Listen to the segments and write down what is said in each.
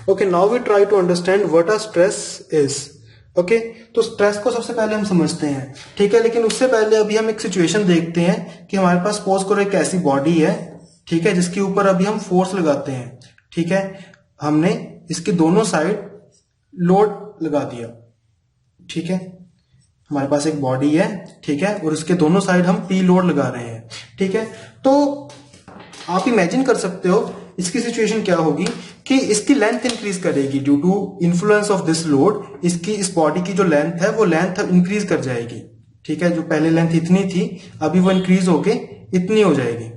Okay, now we try to understand what a stress is. Okay, तो stress को सबसे पहले हम समझते हैं, ठीक है। लेकिन उससे पहले अभी हम एक सिचुएशन देखते हैं कि हमारे पास सपोज करो एक ऐसी बॉडी है, ठीक है, जिसके ऊपर अभी हम फोर्स लगाते हैं, ठीक है। हमने इसके दोनों साइड लोड लगा दिया, ठीक है। हमारे पास एक बॉडी है, ठीक है, और इसके दोनों साइड हम पी लोड लगा रहे हैं, ठीक है। तो आप इमेजिन कर सकते हो इसकी सिचुएशन क्या होगी कि इसकी लेंथ इंक्रीज करेगी due to influence of this load. इसकी इस बॉडी की जो लेंथ है वो लेंथ इंक्रीज कर जाएगी, ठीक है। जो पहले लेंथ इतनी थी अभी वो इंक्रीज होके इतनी हो जाएगी,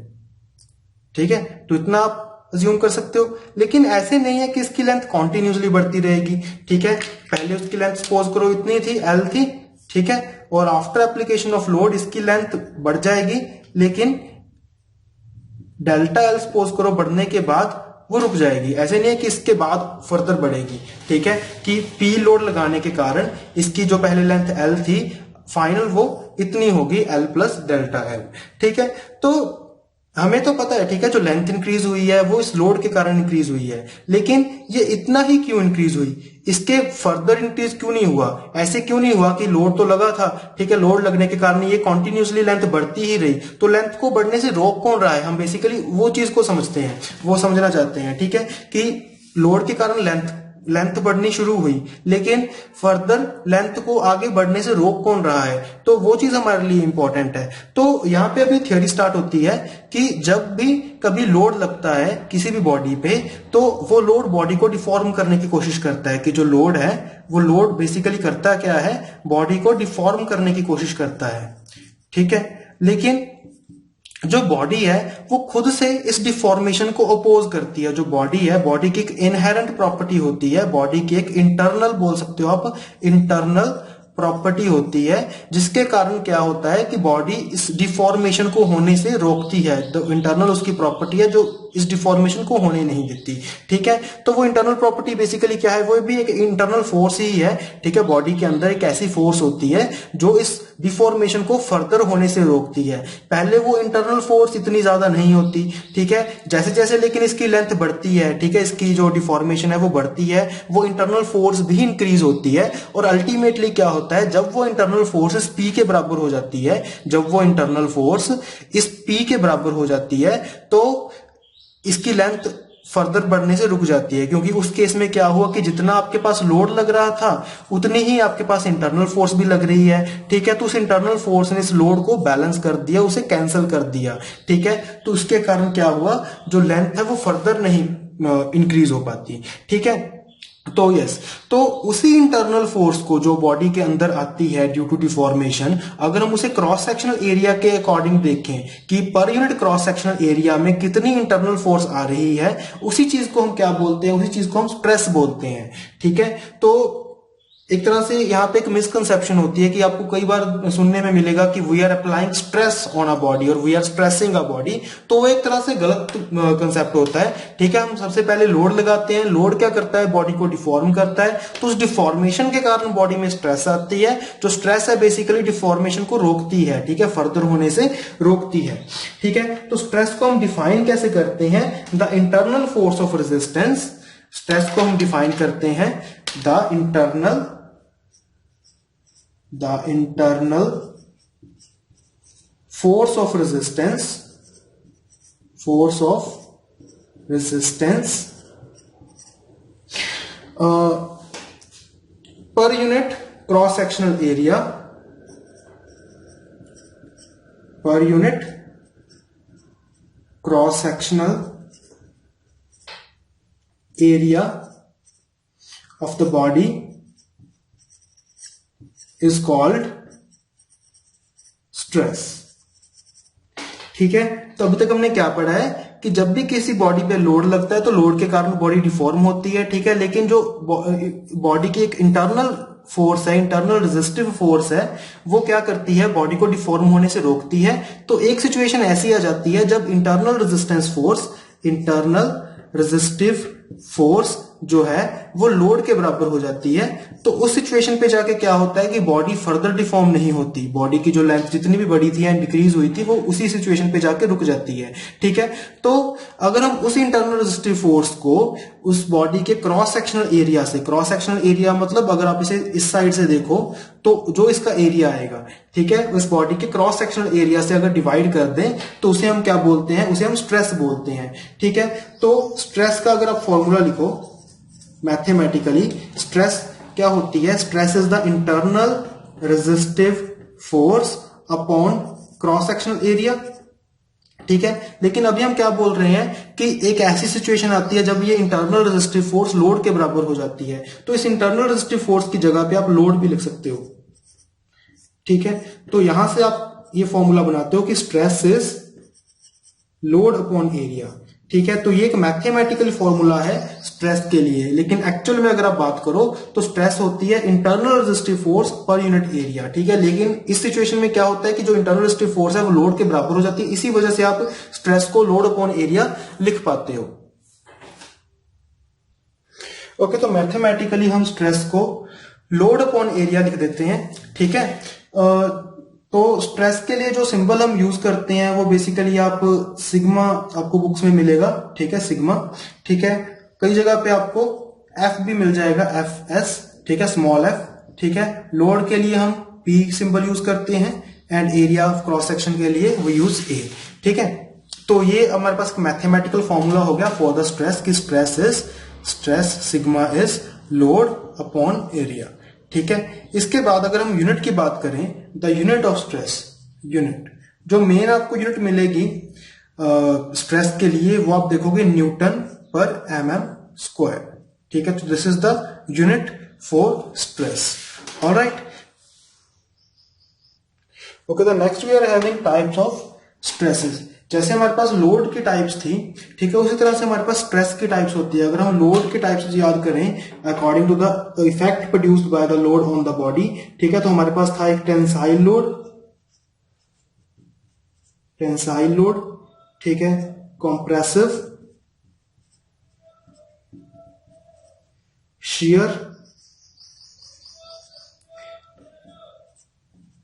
ठीक है। तो इतना आप अज्यूम कर सकते हो। लेकिन ऐसे नहीं है कि इसकी लेंथ कॉन्टिन्यूसली बढ़ती रहेगी, ठीक है। पहले उसकी लेंथ सपोज करो इतनी थी, एल थी, ठीक है, और आफ्टर एप्लीकेशन ऑफ लोड इसकी लेंथ बढ़ जाएगी, लेकिन डेल्टा एल सपोज करो बढ़ने के बाद वो रुक जाएगी। ऐसे नहीं है कि इसके बाद फर्दर बढ़ेगी, ठीक है, कि पी लोड लगाने के कारण इसकी जो पहले लेंथ एल थी फाइनल वो इतनी होगी एल प्लस डेल्टा एल, ठीक है। तो हमें तो पता है, ठीक है, जो लेंथ इंक्रीज हुई है वो इस लोड के कारण इंक्रीज हुई है, लेकिन ये इतना ही क्यों इंक्रीज हुई, इसके फर्दर इंक्रीज क्यों नहीं हुआ? ऐसे क्यों नहीं हुआ कि लोड तो लगा था, ठीक है, लोड लगने के कारण ये कॉन्टिन्यूसली लेंथ बढ़ती ही रही, तो लेंथ को बढ़ने से रोक कौन रहा है? हम बेसिकली वो चीज को समझते हैं, वो समझना चाहते हैं, ठीक है, कि लोड के कारण लेंथ बढ़नी शुरू हुई, लेकिन फर्दर लेंथ को आगे बढ़ने से रोक कौन रहा है? तो वो चीज हमारे लिए इंपॉर्टेंट है। तो यहां पे अभी थ्योरी स्टार्ट होती है कि जब भी कभी लोड लगता है किसी भी बॉडी पे, तो वो लोड बॉडी को डिफॉर्म करने की कोशिश करता है। कि जो लोड है वो लोड बेसिकली करता क्या है? बॉडी को डिफॉर्म करने की कोशिश करता है, ठीक है। लेकिन जो बॉडी है वो खुद से इस डिफॉर्मेशन को अपोज करती है। जो बॉडी है, बॉडी की एक इनहेरेंट प्रॉपर्टी होती है, बॉडी की एक इंटरनल, बोल सकते हो आप, इंटरनल प्रॉपर्टी होती है, जिसके कारण क्या होता है कि बॉडी इस डिफॉर्मेशन को होने से रोकती है। इंटरनल उसकी प्रॉपर्टी है जो इस डिफॉर्मेशन को होने नहीं देती, ठीक है। तो वो इंटरनल प्रॉपर्टी बेसिकली क्या है? वो भी एक इंटरनल फोर्स ही है, ठीक है। बॉडी के अंदर एक ऐसी फोर्स होती है जो इस डिफॉर्मेशन को फर्दर होने से रोकती है। पहले वो इंटरनल फोर्स इतनी ज्यादा नहीं होती, ठीक है। जैसे जैसे लेकिन इसकी लेंथ बढ़ती है, ठीक है, इसकी जो डिफॉर्मेशन है वो बढ़ती है, वो इंटरनल फोर्स भी इंक्रीज होती है। और अल्टीमेटली क्या होता है, जब वो इंटरनल फोर्स इस पी के बराबर हो जाती है, जब वो इंटरनल फोर्स इस पी के बराबर हो जाती है, तो इसकी लेंथ फर्दर बढ़ने से रुक जाती है। क्योंकि उस केस में क्या हुआ कि जितना आपके पास लोड लग रहा था उतनी ही आपके पास इंटरनल फोर्स भी लग रही है, ठीक है। तो उस इंटरनल फोर्स ने इस लोड को बैलेंस कर दिया, उसे कैंसिल कर दिया, ठीक है। तो उसके कारण क्या हुआ, जो लेंथ है वो फर्दर नहीं इंक्रीज हो पाती, ठीक है। तो यस, तो उसी इंटरनल फोर्स को जो बॉडी के अंदर आती है ड्यू टू डिफॉर्मेशन, अगर हम उसे क्रॉस सेक्शनल एरिया के अकॉर्डिंग देखें कि per unit cross sectional area में कितनी इंटरनल फोर्स आ रही है, उसी चीज को हम क्या बोलते हैं? उसी चीज को हम स्ट्रेस बोलते हैं, ठीक है। तो एक तरह से यहाँ पे एक मिसकंसेप्शन होती है कि आपको कई बार सुनने में मिलेगा कि we are applying stress on a body और we are stressing a body. तो वो एक तरह से गलत कंसेप्ट होता है, ठीक है। हम सबसे पहले लोड लगाते हैं, लोड क्या करता है? बॉडी को डिफॉर्म करता है। तो उस डिफॉर्मेशन के कारण बॉडी में स्ट्रेस आती है। जो स्ट्रेस है बेसिकली डिफॉर्मेशन को रोकती है, ठीक है, फर्दर होने से रोकती है, ठीक है। तो स्ट्रेस को हम डिफाइन कैसे करते हैं? The internal force of resistance. Stress को हम डिफाइन करते हैं the internal force of resistance per unit cross sectional area of the body is called stress, ठीक है। तो अभी तक हमने क्या पढ़ा है कि जब भी किसी बॉडी पे लोड लगता है तो लोड के कारण बॉडी डिफॉर्म होती है, ठीक है। लेकिन जो बॉडी की एक इंटरनल फोर्स है, इंटरनल रेजिस्टिव फोर्स है, वो क्या करती है? बॉडी को डिफॉर्म होने से रोकती है। तो एक सिचुएशन ऐसी आ जाती है जब इंटरनल रेजिस्टिव फोर्स जो है वो लोड के बराबर हो जाती है, तो उस सिचुएशन पे जाके क्या होता है कि बॉडी फर्दर डिफॉर्म नहीं होती, बॉडी की जो लेंथ जितनी भी बड़ी थी या डिक्रीज हुई थी वो उसी सिचुएशन पे जाके रुक जाती है। ठीक है, तो अगर हम उस इंटरनल रेजिस्टिव फोर्स को उस बॉडी के क्रॉस सेक्शनल एरिया से, क्रॉस सेक्शनल एरिया मतलब अगर आप इसे इस साइड से देखो तो जो इसका एरिया आएगा, ठीक है, उस बॉडी के क्रॉस सेक्शनल एरिया से अगर डिवाइड कर दें तो उसे हम क्या बोलते हैं, उसे हम स्ट्रेस बोलते हैं। ठीक है, तो स्ट्रेस का अगर आप फॉर्मूला लिखो मैथमेटिकली, स्ट्रेस क्या होती है, stress is the internal resistive force upon cross sectional area. ठीक है, लेकिन अभी हम क्या बोल रहे हैं कि एक ऐसी सिचुएशन आती है जब ये इंटरनल रेजिस्टिव फोर्स लोड के बराबर हो जाती है, तो इस इंटरनल रेजिस्टिव फोर्स की जगह पे आप लोड भी लिख सकते हो। ठीक है, तो यहां से आप ये फॉर्मूला बनाते हो कि stress is load upon area. ठीक है, तो ये एक मैथमेटिकल फॉर्मूला है स्ट्रेस के लिए, लेकिन एक्चुअल में अगर आप बात करो तो स्ट्रेस होती है internal resistive force per unit area. ठीक है, लेकिन इस सिचुएशन में क्या होता है कि जो इंटरनल रेजिस्टिव फोर्स है वो लोड के बराबर हो जाती है, इसी वजह से आप स्ट्रेस को लोड अपॉन एरिया लिख पाते हो। ओके, तो मैथमेटिकली हम स्ट्रेस को लोड अपॉन एरिया लिख देते हैं। ठीक है, तो स्ट्रेस के लिए जो सिंबल हम यूज करते हैं वो बेसिकली आप सिग्मा आपको बुक्स में मिलेगा। ठीक है, सिग्मा। ठीक है, कई जगह पे आपको एफ भी मिल जाएगा, एफ एस। ठीक है, स्मॉल एफ। ठीक है, लोड के लिए हम पी सिंबल यूज करते हैं and area of cross section के लिए वो यूज ए। ठीक है, तो ये हमारे पास मैथमेटिकल फॉर्मूला हो गया फॉर द स्ट्रेस कि stress sigma is load upon area. ठीक है, इसके बाद अगर हम यूनिट की बात करें, the unit of stress, unit जो मेन आपको यूनिट मिलेगी स्ट्रेस के लिए वो आप देखोगे न्यूटन पर mm स्क्वायर। ठीक है, तो this is the unit for stress. Alright, okay, the next we are having types of stresses. जैसे हमारे पास लोड की टाइप्स थी, ठीक है, उसी तरह से हमारे पास स्ट्रेस की टाइप्स होती है। अगर हम लोड की टाइप्स याद करें according to the effect produced by the load on the body, ठीक है, तो हमारे पास था एक टेंसाइल लोड, ठीक है, compressive, shear,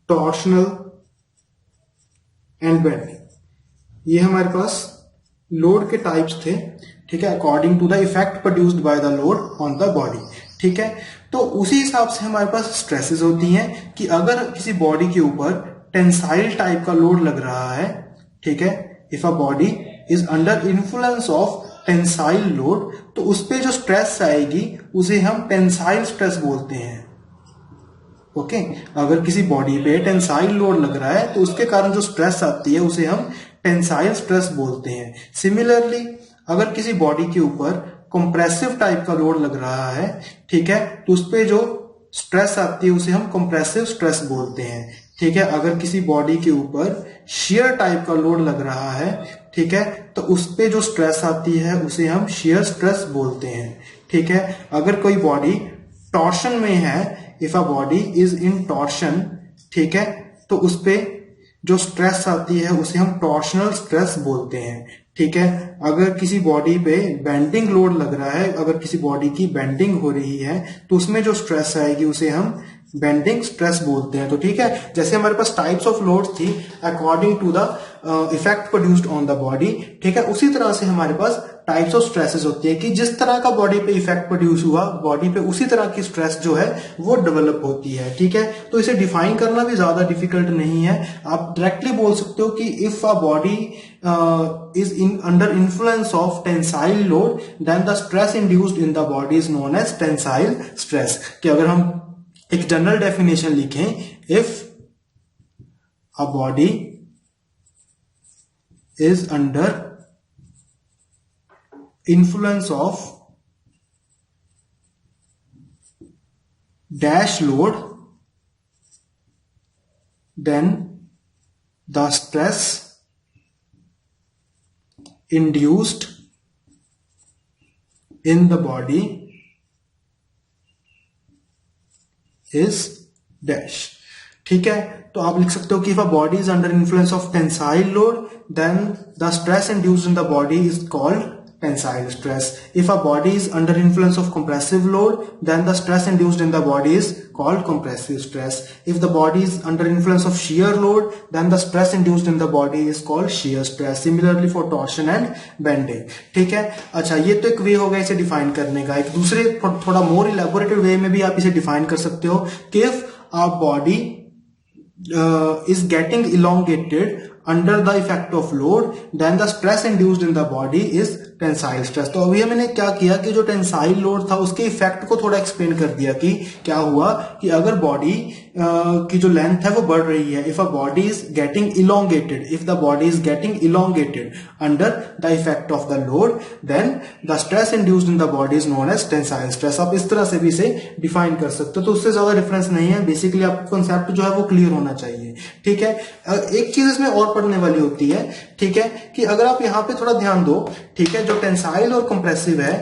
torsional and bending. ये हमारे पास लोड के टाइप्स थे। ठीक है, according to the effect produced by the load on the body. ठीक है, तो उसी हिसाब से हमारे पास स्ट्रेसेस होती हैं कि अगर किसी बॉडी के ऊपर टेंसाइल टाइप का लोड लग रहा है, ठीक है, if a body is under influence of tensile load, तो उस पे जो स्ट्रेस आएगी उसे हम टेंसाइल स्ट्रेस बोलते हैं। ओके, अगर किसी बॉडी पे टेंसाइल लोड लग रहा है तो उसके कारण जो स्ट्रेस आती है उसे हम टेंसाइल स्ट्रेस बोलते हैं। सिमिलरली अगर किसी बॉडी के ऊपर कंप्रेसिव टाइप का लोड लग रहा है, ठीक है, तो उस पे जो स्ट्रेस आती है उसे हम कंप्रेसिव स्ट्रेस बोलते हैं। ठीक है, अगर किसी बॉडी के ऊपर शियर टाइप का लोड लग रहा है, ठीक है, तो उस पे जो स्ट्रेस आती है उसे हम शियर स्ट्रेस बोलते हैं। ठीक है, अगर कोई बॉडी टॉर्शन में है, if a body is in torsion, ठीक है, तो उस पे जो स्ट्रेस आती है उसे हम टॉर्शनल स्ट्रेस बोलते हैं। ठीक है, अगर किसी बॉडी पे बेंडिंग लोड लग रहा है, अगर किसी बॉडी की बेंडिंग हो रही है तो उसमें जो स्ट्रेस आएगी उसे हम बेंडिंग स्ट्रेस बोलते हैं। तो ठीक है, जैसे हमारे पास टाइप्स ऑफ लोड्स थी according to the effect produced on the body, ठीक है, उसी तरह से हमारे पास टाइप्स ऑफ स्ट्रेसेस होती है कि जिस तरह का बॉडी पे इफेक्ट प्रोड्यूस हुआ बॉडी पे उसी तरह की स्ट्रेस जो है वो डेवलप होती है। ठीक है, तो इसे डिफाइन करना भी ज्यादा डिफिकल्ट नहीं है। आप डायरेक्टली बोल सकते हो कि if a body is under influence of tensile load then the stress induced in the body is known as tensile stress। कि अगर हम एक जनरल डेफिनेशन लिखें, if a body is under influence of dash load then the stress induced in the body is dash। ठीक है, तो आप लिख सकते हो कि if a body is under influence of tensile load then the stress induced in the body is called tensile stress. If a body is under influence of compressive load, then the stress induced in the body is called compressive stress. If the body is under influence of shear load, then the stress induced in the body is called shear stress. Similarly for torsion and bending. ठीक है. अच्छा, ये तो एक वे हो गया इसे define करने का. एक दूसरे थोड़ा मोर इलेबोरेटेड वे में भी आप इसे डिफाइन कर सकते हो कि if a body is getting elongated under the effect of load, then the stress induced in the body is tensile stress. तो अभी हमने क्या किया कि जो टेंसाइल लोड था उसके इफेक्ट को थोड़ा एक्सप्लेन कर दिया कि क्या हुआ कि अगर बॉडी की जो लेंथ है वो बढ़ रही है, if a body is getting elongated, if the body is getting elongated under the effect of the load, then the stress induced in the body is known as tensile stress. आप इस तरह से भी इसे डिफाइन कर सकते हो. तो उससे ज्यादा डिफरेंस नहीं है. बेसिकली आपको कंसेप्ट जो है वो क्लियर होना चाहिए. ठीक है. एक चीज इसमें और पढ़ने वाली होती है, ठीक है, कि अगर आप यहाँ पे थोड़ा ध्यान दो, ठीक है, जो टेंसाइल और कंप्रेसिव है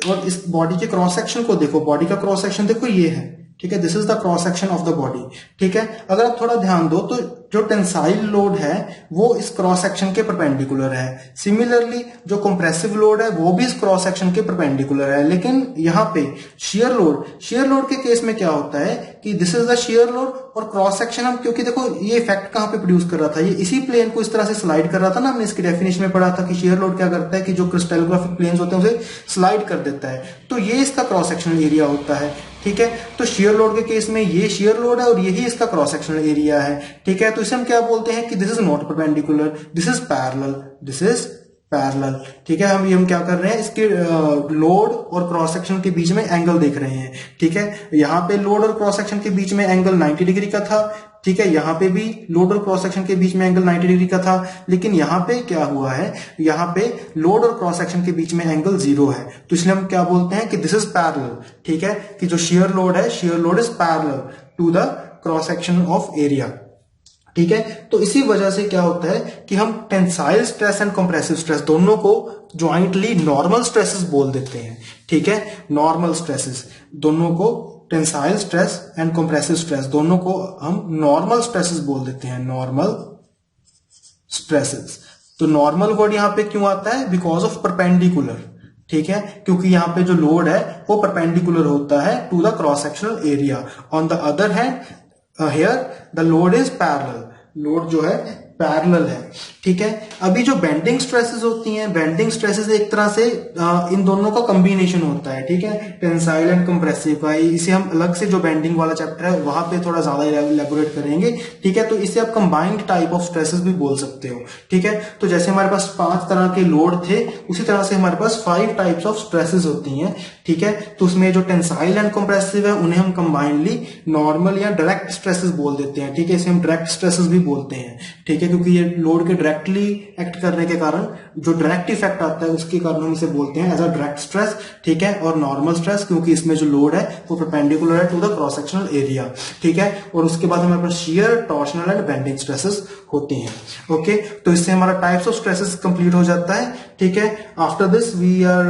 और इस बॉडी के क्रॉस सेक्शन को देखो, बॉडी का क्रॉस सेक्शन देखो, ये है, ठीक है, this is the cross section of the body. ठीक है. अगर आप थोड़ा ध्यान दो तो जो टेंसाइल लोड है वो इस क्रॉस सेक्शन के परपेंडिकुलर है. सिमिलरली जो कंप्रेसिव लोड है वो भी इस क्रॉस सेक्शन के परपेंडिकुलर है. लेकिन यहाँ पे शेयर लोड के केस में क्या होता है कि this is the share load और क्रॉस सेक्शन हम, क्योंकि देखो ये इफेक्ट कहां पे प्रोड्यूस कर रहा था, ये इसी प्लेन को इस तरह से स्लाइड कर रहा था ना. हमने इसकी डेफिनेशन में पढ़ा था कि शेयर लोड क्या करता है कि जो क्रिस्टलोग्राफिक प्लेन्स होते हैं उसे स्लाइड कर देता है. तो ये इसका क्रॉस सेक्शनल एरिया होता है. ठीक है. तो शेयर लोड के केस में ये शेयर लोड है और यही इसका क्रॉस सेक्शनल एरिया है. ठीक है. तो इसे हम क्या बोलते हैं कि this is not perpendicular, this is parallel, this is parallel. ठीक है. हम क्या कर रहे हैं, इसके लोड और क्रॉस सेक्शन के बीच में एंगल देख रहे हैं. ठीक है. यहाँ पे लोड और क्रॉस सेक्शन के बीच में एंगल 90 डिग्री का था. ठीक है. यहाँ पे भी लोड और क्रॉस सेक्शन के बीच में एंगल 90 डिग्री का था. लेकिन यहाँ पे क्या हुआ है, यहाँ पे लोड और क्रॉस सेक्शन के बीच में एंगल 0 है. तो इसलिए हम क्या बोलते हैं कि दिस इज पैरेलल. ठीक है. कि जो शेयर लोड है, shear load is parallel to the cross section of area. ठीक है. तो इसी वजह से क्या होता है कि हम tensile stress and compressive stress दोनों को ज्वाइंटली नॉर्मल स्ट्रेसेस बोल देते हैं. ठीक है. नॉर्मल स्ट्रेसेस दोनों को, tensile stress and compressive stress दोनों को हम नॉर्मल स्ट्रेसेस बोल देते हैं. Normal stresses. तो नॉर्मल वर्ड यहां पे क्यों आता है, बिकॉज ऑफ परपेंडिकुलर. ठीक है. क्योंकि यहां पे जो लोड है वो परपेंडिकुलर होता है to the cross sectional area. On the other hand here the load is parallel. Load जो है पैरेलल है. ठीक है. अभी जो बेंडिंग स्ट्रेसेस होती हैं, बेंडिंग स्ट्रेसेस एक तरह से इन दोनों का कॉम्बिनेशन होता है. ठीक है. टेंसाइल एंड कंप्रेसिव का. इसे हम अलग से जो बेंडिंग वाला चैप्टर है वहां पे थोड़ा ज्यादा इलेबोरेट करेंगे. ठीक है. तो इसे आप कंबाइंड टाइप ऑफ स्ट्रेसेस भी बोल सकते हो. ठीक है. तो जैसे हमारे पास 5 तरह के लोड थे, उसी तरह से हमारे पास 5 टाइप्स ऑफ स्ट्रेसेस होती हैं. ठीक है. तो उसमें जो टेंसाइल एंड कंप्रेसिव है उन्हें हम कंबाइंडली नॉर्मल या डायरेक्ट स्ट्रेसेस बोल देते हैं. ठीक है. इसे हम डायरेक्ट स्ट्रेसेस भी बोलते हैं. ठीक है. क्योंकि ये लोड के डायरेक्टली एक्ट करने के कारण जो डायरेक्ट इफेक्ट आता है उसके कारण हम इसे बोलते हैं एज अ डायरेक्ट स्ट्रेस. ठीक है. और नॉर्मल स्ट्रेस क्योंकि इसमें जो लोड है वो परपेंडिकुलर है to the cross sectional area. ठीक है. और उसके बाद हमारे पास shear, torsional and bending stresses होती हैं. ओके. तो इससे हमारा टाइप्स ऑफ स्ट्रेसेस कंप्लीट हो जाता है. ठीक है. After this we are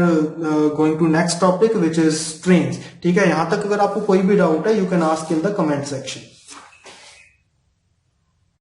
going to next topic which is strains. ठीक है. यहां तक अगर आपको कोई भी डाउट है, you can ask in the comment section.